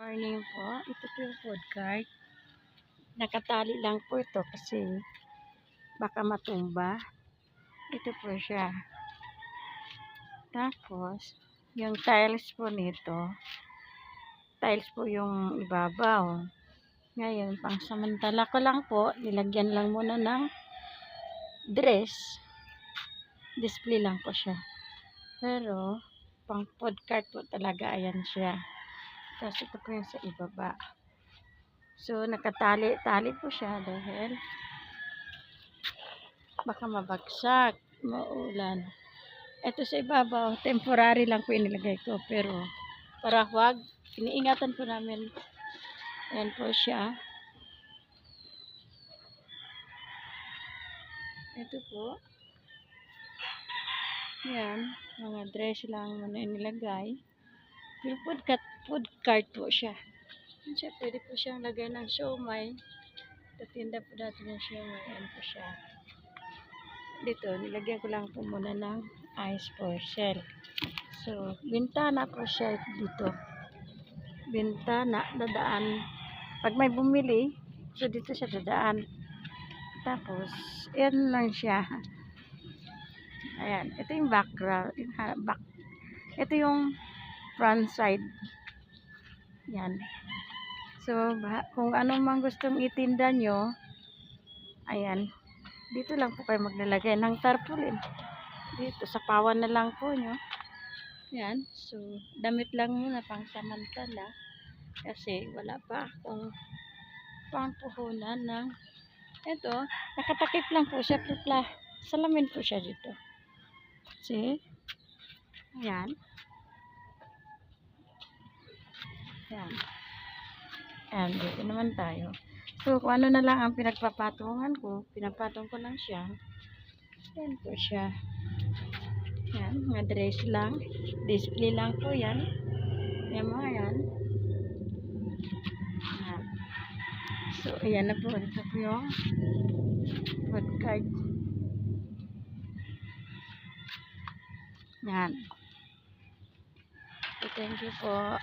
Morning po. Ito po yung food cart. Nakatali lang po ito kasi baka matumba. Ito po siya. Tapos, yung tiles po nito, tiles po yung ibabaw. Ngayon, pang samantala ko lang po, nilagyan lang muna ng dress. Display lang po siya. Pero, pang food cart po talaga, ayan siya. Tapos ito po yung sa ibaba. So, nakatali-tali po siya dahil baka mabagsak, maulan. Ito sa ibabaw, temporary lang po inilagay ko. Pero, para wag, iniingatan po namin. Ayan po siya. Ito po. Yan, mga dress lang muna inilagay. Pero food cart po siya. Siya, pwede po siyang lagay ng siomay. Tatinda po natin ng siomay. Ayan po siya. Dito, nilagyan ko lang po muna ng ice for shell. So, bintana po siya dito. Bintana, dadaan. Pag may bumili, so dito siya dadaan. Tapos, yan lang siya. Ayan, ito yung background. Ito yung front side. Yan. So, kung ano mang gustong itinda nyo, ayan, dito lang po kayo maglalagay ng tarpaulin. Dito, sa pawan na lang po nyo. Yan. So, damit lang muna pang samantala. Kasi, wala pa akong pangpuhunan ng ito. Nakatakip lang po siya. Salamin po siya dito. See? Yan. Yan. Yan. Dito naman tayo. So, kung ano na lang ang pinagpapatungan ko, pinapatong ko lang siya. Yan po siya. Yan. Mga dress lang. Display lang po yan. Yan mga yan. Yan. So, ayan na po. Ito po yung food cart. Yan. So, thank you po.